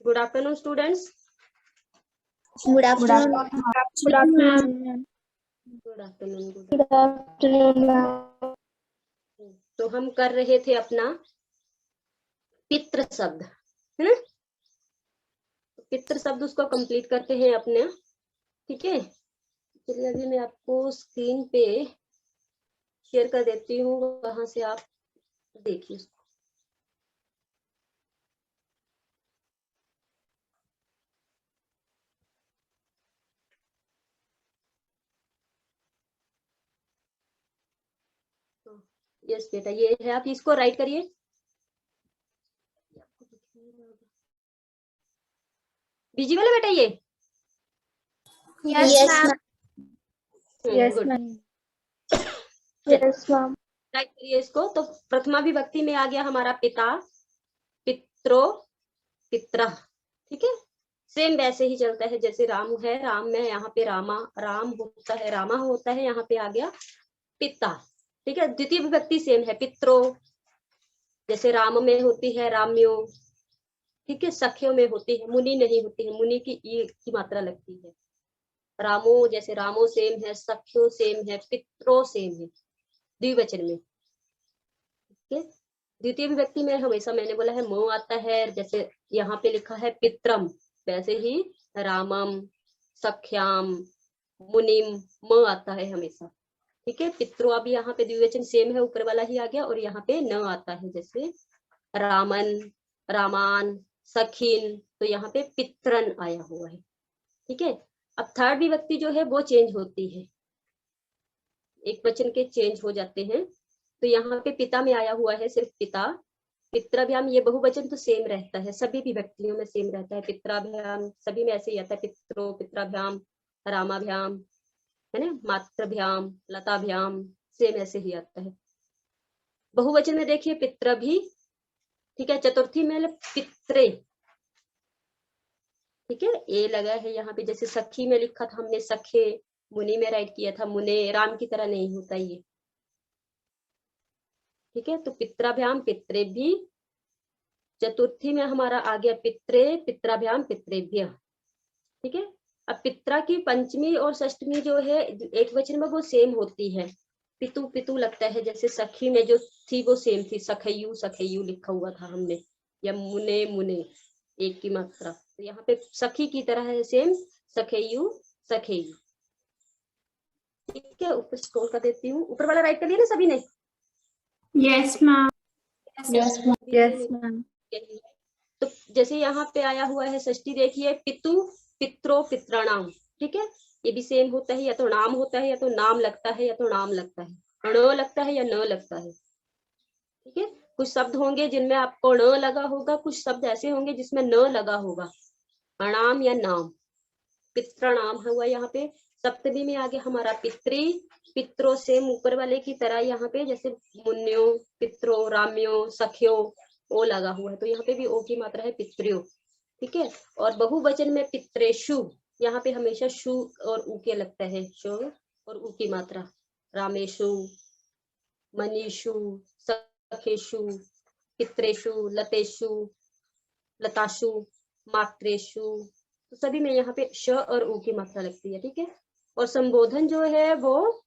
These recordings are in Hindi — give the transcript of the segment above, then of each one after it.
Good afternoon students. Good afternoon. Good afternoon. Good afternoon. Good afternoon. तो हम कर रहे थे अपना पितृ शब्द, है ना। पितृ शब्द उसको कंप्लीट करते हैं अपने, ठीक है। चलिए अभी मैं आपको स्क्रीन पे शेयर कर देती हूँ, वहां से आप देखिए उसको। यस बेटा, ये है, आप इसको राइट करिए। विजिबल है बेटा ये? Yes ma'am. Yes good. Ma'am. Yes ma'am. Right करिए इसको। तो प्रथमा विभक्ति में आ गया हमारा पिता, पित्रो, पित्र, ठीक है। सेम वैसे ही चलता है जैसे राम है, राम में यहाँ पे रामा, राम होता है, रामा होता है, यहाँ पे आ गया पिता, ठीक है। द्वितीय विभक्ति सेम है, पित्रो, जैसे राम में होती है राम्यो, ठीक है। सख्यो में होती है, मुनि नहीं होती है, मुनि की ई की मात्रा लगती है। रामो, जैसे रामो सेम है, सख्यो सेम है, पित्रो सेम है द्विवचन में, ठीक है। द्वितीय विभक्ति में हमेशा मैंने बोला है मो आता है, जैसे यहाँ पे लिखा है पित्रम, वैसे ही रामम, सख्याम, मुनिम, म आता है हमेशा, ठीक है। पित्रो अभी यहाँ पे द्विवचन सेम है, ऊपर वाला ही आ गया, और यहाँ पे न आता है, जैसे रामन, रामान, सखिन, तो यहाँ पे पित्रन आया हुआ है, ठीक है। अब थर्ड विभक्ति जो है वो चेंज होती है, एक वचन के चेंज हो जाते हैं। तो यहाँ पे पिता में आया हुआ है सिर्फ पिता, पित्राभ्याम, ये बहुवचन तो सेम रहता है, सभी विभक्तियों में सेम रहता है, पित्राभ्याम सभी में ऐसे ही आता है, पित्रो, पित्राभ्याम, रामाभ्याम, है ना, मातृभ्याम, लताभ्याम, सेम ऐसे ही आता है। बहुवचन में देखिए पित्र भी, ठीक है। चतुर्थी में पित्रे, ठीक है, ए लगा है यहाँ पे, जैसे सखी में लिखा था हमने सखे, मुनि में राइट किया था मुने, राम की तरह नहीं होता ये, ठीक है। तो पित्राभ्याम पित्रे भी, चतुर्थी में हमारा आ गया पित्रे, पित्राभ्याम पित्रेभ्य, ठीक है। अब पित्रा की पंचमी और षष्टमी जो है एक वचन में वो सेम होती है, पितु पितु लगता है, जैसे सखी में जो थी वो सेम थी, सखयू सखयू लिखा हुआ था हमने, या मुने मुने, एक की मात्रा। तो यहाँ पे सखी की तरह है सेम, सखयू सखेयू, ठीक है। ऊपर स्क्रॉल कर देती हूँ, ऊपर वाला राइट कर लिया ना सभी ने? Yes ma'am. Yes ma'am. Yes ma'am. तो जैसे यहाँ पे आया हुआ है षष्ठी, देखिए पितु, पित्रो, पित्राणाम, ठीक है। ये भी सेम होता है, या तो नाम होता है, या तो नाम लगता है, या तो नाम लगता है, ण लगता है या न लगता है, ठीक है। कुछ शब्द होंगे जिनमें आपको ण लगा होगा, कुछ शब्द ऐसे होंगे जिसमें न लगा होगा, प्रणाम या नाम। पितृणाम हुआ यहाँ पे। सप्तमी में आ गया हमारा पितृ, पित्रो से ऊपर वाले की तरह यहाँ पे, जैसे मुन्यो, पित्रो, राम्यो, सख्यो, ओ लगा हुआ है, तो यहाँ पे भी ओ की मात्रा है पितृयो, ठीक है। और बहुवचन में पित्रेशु, यहाँ पे हमेशा शु और ऊ के लगता है, शु और ऊ की मात्रा, रामेशु, मनीषु, सखेशु, पित्रेशु, लतेशु, लताशु, मात्रेशु, तो सभी में यहाँ पे श और ऊ की मात्रा लगती है, ठीक है। और संबोधन जो है वो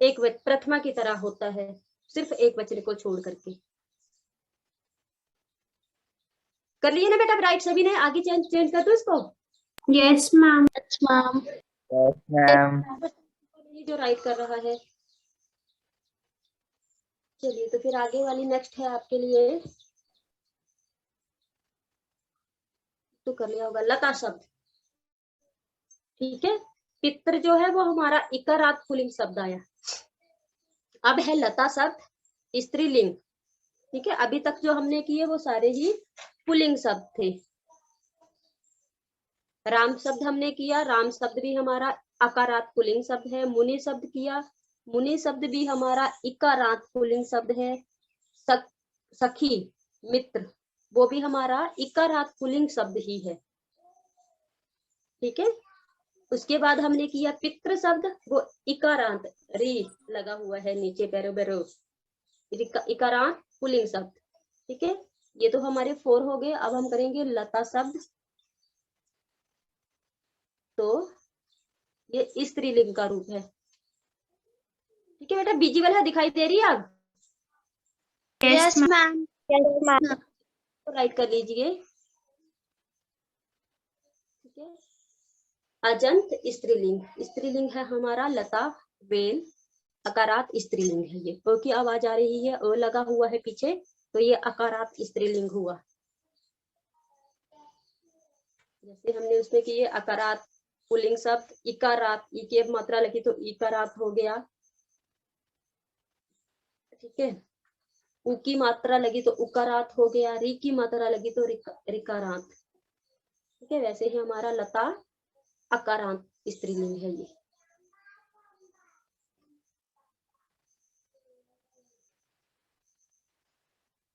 एक प्रथमा की तरह होता है, सिर्फ एक वचन को छोड़ करके। कर लिए ना बेटा राइट सभी ने? आगे चेंज कर दो इसको। Yes ma'am. Yes ma'am. Yes ma'am. जो राइट कर रहा है। चलिए तो फिर आगे वाली नेक्स्ट है आपके लिए, तो कर लिया होगा लता शब्द, ठीक है। पित्र जो है वो हमारा इकारात पुल्लिंग शब्द आया। अब है लता शब्द स्त्रीलिंग, ठीक है। अभी तक जो हमने किए वो सारे ही पुल्लिंग शब्द थे। राम शब्द हमने किया, राम शब्द भी हमारा अकारात पुल्लिंग शब्द है। मुनि शब्द किया, मुनि शब्द भी हमारा इकारात पुल्लिंग शब्द है। सखी, मित्र, वो भी हमारा इकारात पुल्लिंग शब्द ही है, ठीक है। उसके बाद हमने किया पितृ शब्द, वो इकारांत री लगा हुआ है नीचे, पैरो इकारांत पुल्लिंग शब्द, ठीक है। ये तो हमारे 4 हो गए। अब हम करेंगे लता शब्द। तो ये स्त्रीलिंग का रूप है। ठीक है बेटा, विजिबल है, दिखाई दे रही है आप? Yes, ma'am. Yes, ma'am. तो राइट कर लीजिए। ठीक है, अजंत स्त्रीलिंग। स्त्रीलिंग है हमारा लता, बेल, अकारात स्त्रीलिंग है। ये ओ की आवाज आ रही है, ओ लगा हुआ है पीछे, तो ये अकारात स्त्रीलिंग हुआ। जैसे हमने उसमें किए अकारात पुल्लिंग शब्द, इकारात, ई की मात्रा लगी तो इकारात हो गया। ठीक है, उ की मात्रा लगी तो उकारात हो गया, री की मात्रा लगी तो रिकारात। ठीक है, वैसे ही हमारा लता अकारांत स्त्रीलिंग है ये।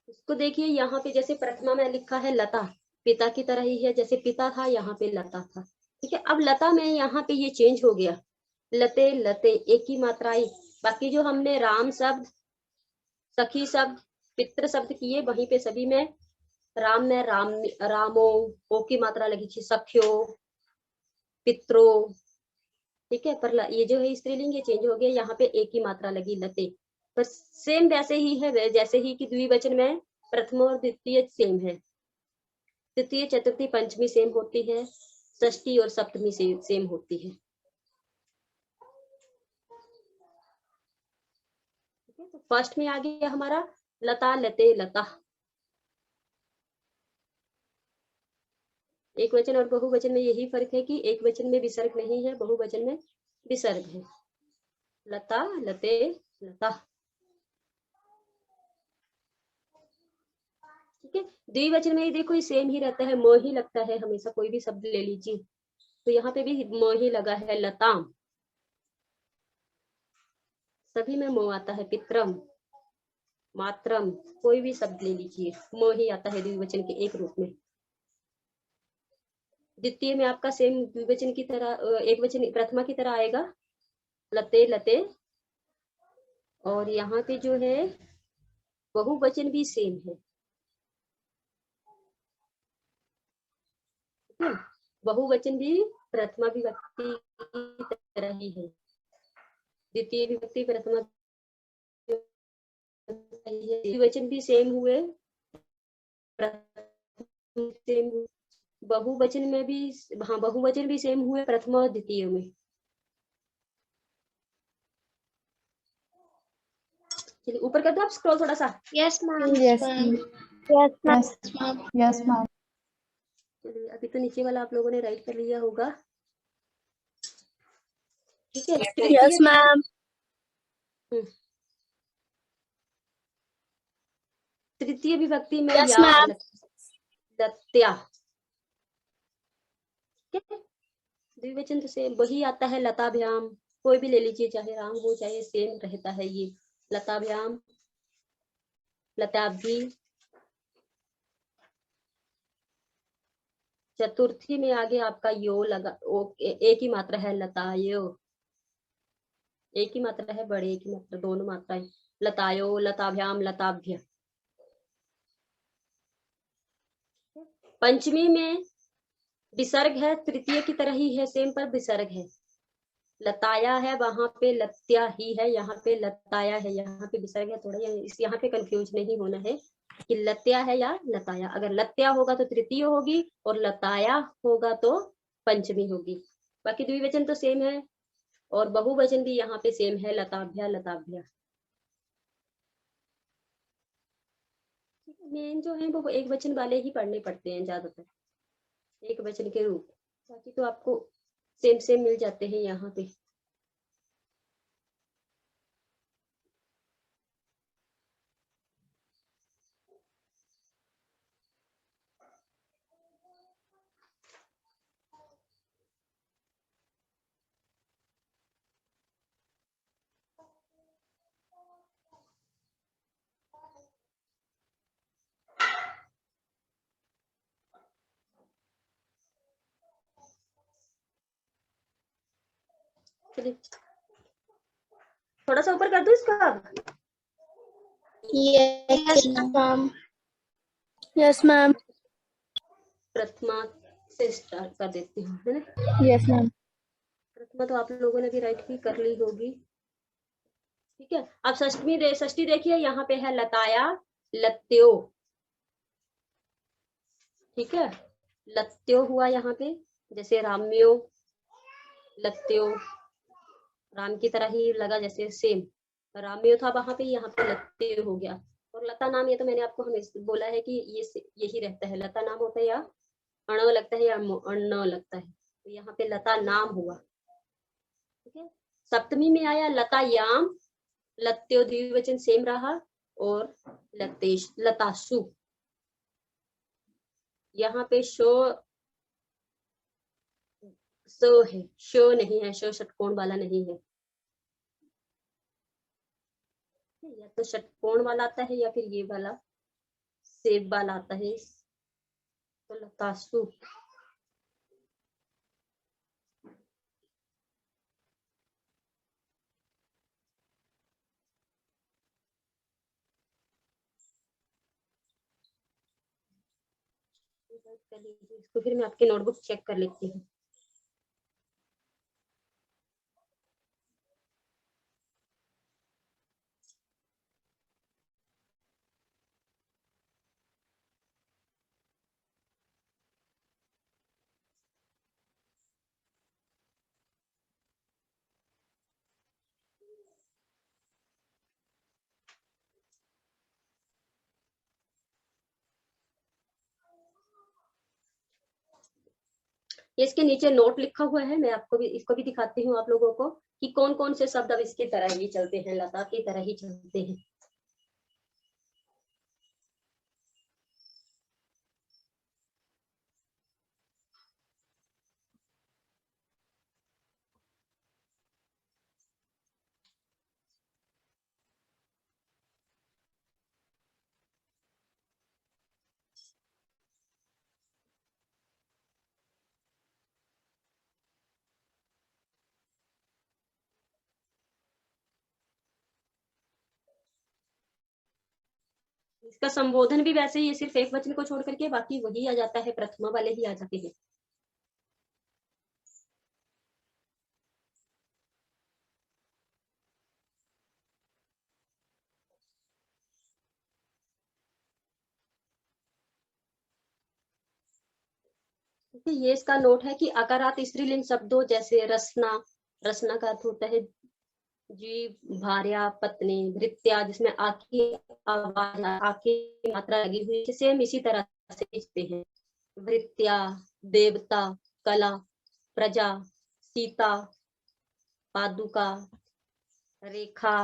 इसको देखिए यहाँ पे, जैसे प्रथमा में लिखा है लता, पिता की तरह ही है, जैसे पिता था यहाँ पे लता था। ठीक है, अब लता में यहाँ पे ये चेंज हो गया, लते लते एक ही मात्राएं। बाकी जो हमने राम शब्द, सखी शब्द, पितृ शब्द किए, वहीं पे सभी में राम में राम, रामो, ओ की मात्रा लगी थी, सख्यो, पित्रो। ठीक है, पर ये जो है स्त्रीलिंग, ये चेंज हो गया, यहाँ पे एक ही मात्रा लगी लते। पर सेम वैसे ही है, जैसे ही कि द्विवचन में प्रथम और द्वितीय सेम है, तृतीय चतुर्थी पंचमी सेम होती है, षष्ठी और सप्तमी सेम होती है। तो फर्स्ट में आ गया हमारा लता, लते, लता। एक वचन और बहुवचन में यही फर्क है कि एक वचन में विसर्ग नहीं है, बहुवचन में विसर्ग है। लता, लते, लता। ठीक है, द्विवचन में देखो ये सेम ही रहता है, मोही लगता है हमेशा, कोई भी शब्द ले लीजिए, तो यहाँ पे भी मोही लगा है, लताम। सभी में मोह आता है, पित्रम, मात्रम, कोई भी शब्द ले लीजिए, मोही आता है द्विवचन के एक रूप में। द्वितीय में आपका सेम द्विवचन की तरह, एक वचन प्रथमा की तरह आएगा, लते लते। और यहाँ पे जो है बहुवचन भी सेम है। बहुवचन भी प्रथमा विभक्ति की तरह ही है, द्वितीय विभक्ति प्रथमा द्विवचन भी सेम हुए, सेम, बहुवचन में भी, हाँ बहुवचन भी सेम हुए प्रथमा और द्वितीय में। चलिए ऊपर कर दो आप स्क्रॉल थोड़ा सा। Yes, ma'am. Yes, Yes, yes, ma'am. ma'am. Yes, ma'am. चलिए अभी तो नीचे वाला आप लोगों ने राइट कर लिया होगा। ठीक है, Yes, ma'am. तृतीय विभक्ति में Yes, या ma'am. लत्या। ठीक है, द्विवचन तो सेम वही आता है, लताभ्याम, कोई भी ले लीजिए, चाहे राम हो चाहे, सेम रहता है ये, लताभ्याम, लताभ्यी। चतुर्थी में आगे आपका यो लगा, एक ही मात्रा है, लतायो, एक ही मात्रा है, बड़े एक ही मात्रा, दोनों मात्राएं, लतायो, लताभ्याम, लताभ्य। पंचमी में विसर्ग है, तृतीय की तरह ही है सेम, पर विसर्ग है, लताया है, वहां पे लत्या ही है, यहाँ पे लताया है, यहाँ पे विसर्ग है। थोड़ा इस यहाँ पे कंफ्यूज नहीं होना है कि लत्या है या लताया। अगर लत्या होगा तो तृतीय होगी, और लताया होगा तो पंचमी होगी। बाकी द्विवचन तो सेम है, और बहुवचन भी यहाँ पे सेम है, लताभ्या, लताभ्या। मेन जो है वो एक वचन वाले ही पढ़ने पड़ते हैं ज्यादातर, एक वचन के रूप, बाकी तो आपको सेम सेम मिल जाते हैं यहाँ पे। चलिए थोड़ा सा ऊपर कर दो इसका। Yes, ma'am. Yes, ma'am. प्रथमा से स्टार्ट कर देती हूँ, है ना। Yes, ma'am. प्रथमा तो आप लोगों ने भी राइट भी कर ली होगी, ठीक है। अब षष्ठी देखिए, यहाँ पे है लताया, लत्यो, ठीक है। लत्यो हुआ यहाँ पे, जैसे राम्यो, लत्यो, राम की तरह ही लगा, जैसे सेम राम्यो था वहां पे, यहाँ पे लत्यो हो गया। और लता नाम, ये तो मैंने आपको हमेशा बोला है कि यही रहता है, लता नाम होता है या अण लगता है या अन्न लगता है, तो यहाँ पे लता नाम हुआ, ठीक है। सप्तमी में आया लतायाम, लत्यो द्विवचन सेम रहा, और लतेश, लतासु। यहाँ पे शो सो है, शो नहीं है, शो षटकोण वाला नहीं है, या तो षटकोण वाला आता है या फिर ये वाला सेब वाला आता है, तो लतासु। इसको फिर मैं आपकी नोटबुक चेक कर लेती हूँ। ये इसके नीचे नोट लिखा हुआ है, मैं आपको भी इसको भी दिखाती हूँ आप लोगों को, कि कौन कौन से शब्द अब इसकी तरह ही चलते हैं, लता की तरह ही चलते हैं। इसका संबोधन भी वैसे ही, सिर्फ एक वचन को छोड़ करके बाकी वही आ जाता है, प्रथमा वाले ही आ जाते हैं। ये इसका नोट है कि अकारात स्त्रीलिंग शब्दों जैसे रसना, रसना का अर्थ होता है जीव, भार्या, पत्नी, भृत्या, जिसमें आकी आवाज, आकी मात्रा लगी हुई है, सेम इसी तरह से लिखते हैं। भृत्या, देवता, कला, प्रजा, सीता, पादुका, रेखा,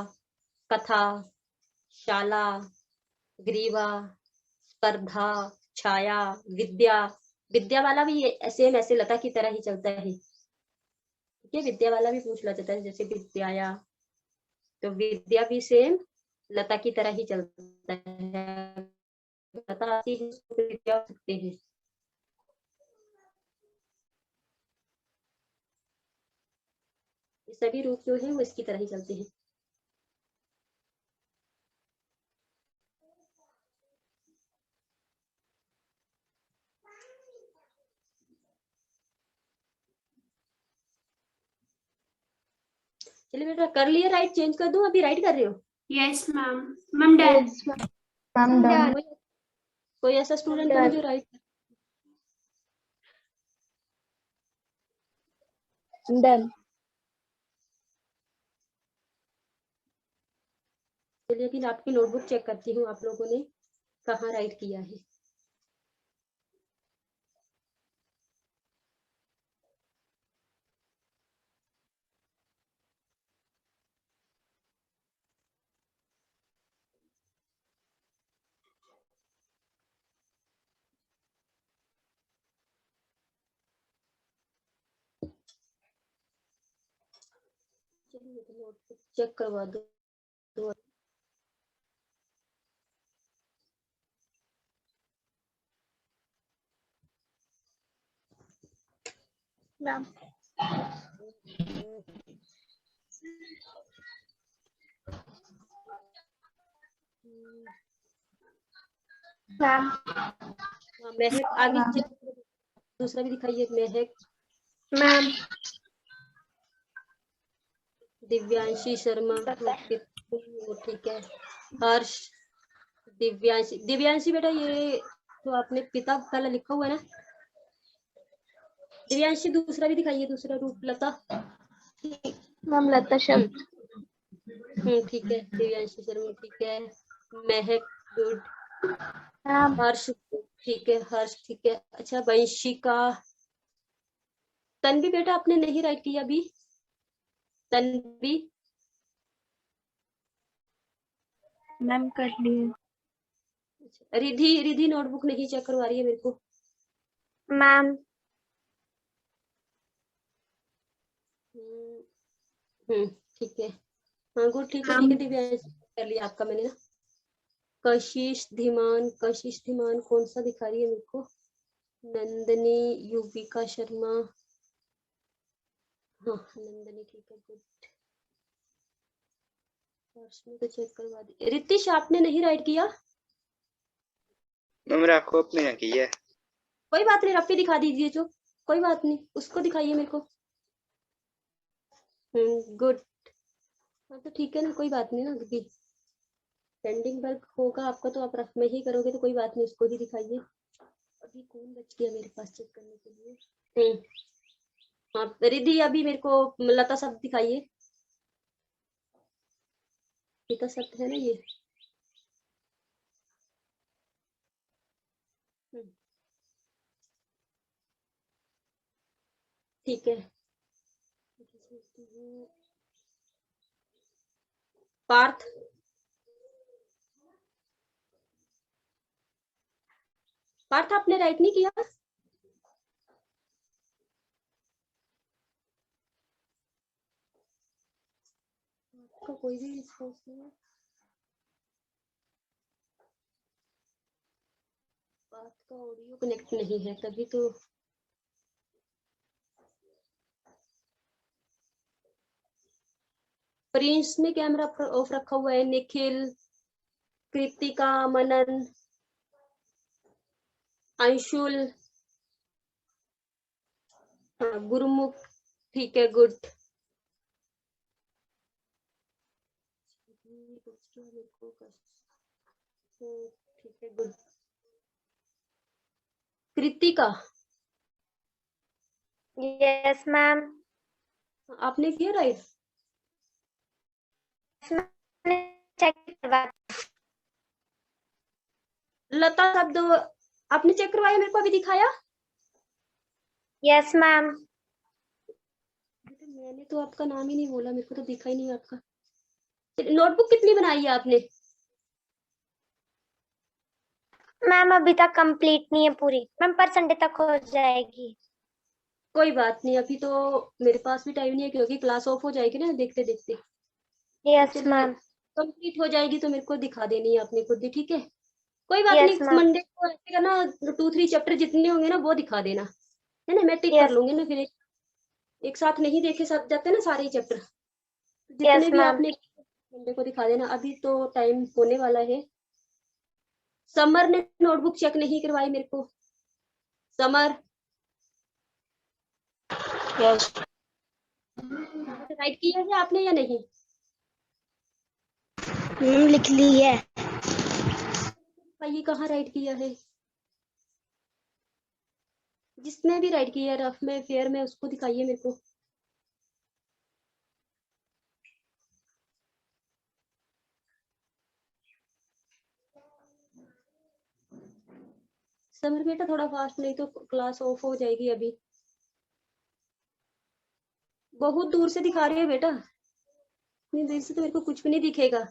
कथा, शाला, ग्रीवा, स्पर्धा, छाया, विद्या। विद्या वाला भी सेम ऐसे लता की तरह ही चलता है, ठीक है। विद्या वाला भी पूछ लिया जाता है, जैसे विद्याया, तो विद्या भी सेम लता की तरह ही चलता है, लता आती है उसको विद्या हो सकते हैं। ये सभी रूप जो है वो इसकी तरह ही चलते हैं। चलिए बेटा, कर लिए राइट, चेंज कर दूं, अभी राइट कर रहे हो? Yes, ma'am. Ma'am, done. Yes, ma'am. I'm done. कोई ऐसा स्टूडेंट है जो राइट? Done. चलिए फिर आपकी नोटबुक चेक करती हूँ, आप लोगों ने कहाँ राइट किया है। चलिए तो नोटबुक चेक करवा दो। Ma'am. मैम हाँ, महक आगे मैम। दूसरा भी दिखाइए। महक, मैम दिव्यांशी शर्मा, ठीक है। हर्ष, दिव्यांशी। दिव्यांशी बेटा ये तो आपने पिता पहले लिखा हुआ है ना। दिव्यांशी दूसरा भी दिखाइए, दूसरा रूप। लता, मैम लता शब्द ठीक है। दिव्यांशी शर्मा ठीक है। महक गुड। मैम हर्ष ठीक है। हर्ष ठीक है। अच्छा, वंशिका। तन्वी बेटा आपने नहीं राइट किया अभी। तन्वी, मैम कर लिए। रिधि, रिधि नोटबुक नहीं चेक करवा रही है मेरे को। मैम ठीक है। हाँ गुड, ठीक है ठीक है। दिव्यांश कर लिया आपका मैंने ना। कशिश धीमान, कशिश धीमान कौन सा दिखा रही है मेरे को। नंदनी, युविका शर्मा। हाँ नंदनी ठीक है गुड। फर्स्ट में तो चेक करवा दी। रितिश आपने नहीं राइट किया। मैम राखो अपने यहाँ की है। कोई बात नहीं, रफी दिखा दीजिए जो। कोई बात नहीं, उसको दिखाइए मेरे को। गुड। हाँ तो ठीक है ना, कोई बात नहीं ना। अभी पेंडिंग वर्क होगा आपका तो आप रफ में ही करोगे तो कोई बात नहीं, उसको ही दिखाइए। अभी कौन बच गया मेरे पास चेक करने के लिए। हाँ रिधि, अभी मेरे को लता शब्द दिखाइए। लता शब्द है ना ये। ठीक है। पार्थ, पार्थ आपने राइट नहीं किया। आपका कोई भी रिस्पॉन्स नहीं है। पार्थ का ऑडियो कनेक्ट नहीं है तभी तो। प्रिंस में कैमरा ऑफ रखा हुआ है। निखिल, कृतिका, मनन, अंशुल, हाँ, गुरुमुख ठीक है गुड। ठीक है गुड। कृतिका यस मैम आपने किया राइट। चेक करवा। लता शब्द आपने चेक करवाया, मेरे को अभी दिखाया। यस मैम मैंने तो आपका नाम ही नहीं बोला, मेरे को तो दिखा ही नहीं आपका। नोटबुक कितनी बनाई है आपने। मैम अभी तक कंप्लीट नहीं है पूरी मैम, पर संडे तक हो जाएगी। कोई बात नहीं, अभी तो मेरे पास भी टाइम नहीं है क्योंकि क्लास ऑफ हो जाएगी ना देखते देखते। यस मैम कंप्लीट हो जाएगी तो मेरे को दिखा देनी है आपने खुद ही, ठीक है। कोई बात यस नहीं, मैम मंडे को ऐसे करना। 2-3 चैप्टर जितने होंगे ना वो दिखा देना, है ना। मैं टिक कर यस लूंगी ना, फिर एक साथ नहीं देखे सब जाते ना सारे चैप्टर। जितने यस भी मैम आपने मंडे को दिखा देना। अभी तो टाइम होने वाला है। समर ने नोटबुक चेक नहीं करवाई मेरे को। समर यस राइट किया है आपने या नहीं। मैम लिख ली है। ये कहाँ राइट किया है। जिसने भी राइट किया है रफ में फेयर में उसको दिखाइए मेरे को। समर बेटा थोड़ा फास्ट, नहीं तो क्लास ऑफ हो जाएगी अभी। बहुत दूर से दिखा रहे हैं बेटा, इतनी देर से तो मेरे को कुछ भी नहीं दिखेगा।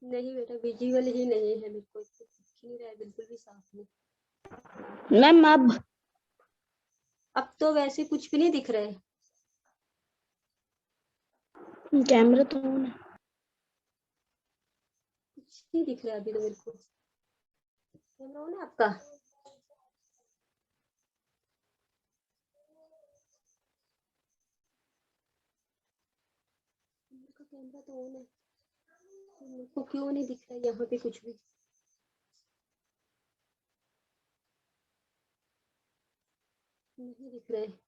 नहीं बेटा विजुअल ही नहीं है मेरे को, इससे दिख नहीं रहा है बिल्कुल भी साफ नहीं। मैम अब तो वैसे कुछ भी नहीं दिख रहा है। कैमरा तो ऑन है। कुछ नहीं दिख रहा है अभी तो मेरे को। कैमरा ऑन है आपका? मेरा कैमरा तो ऑन है, मेरे को क्यों नहीं दिख रहा है यहाँ पे कुछ भी? नहीं दिख रहा है।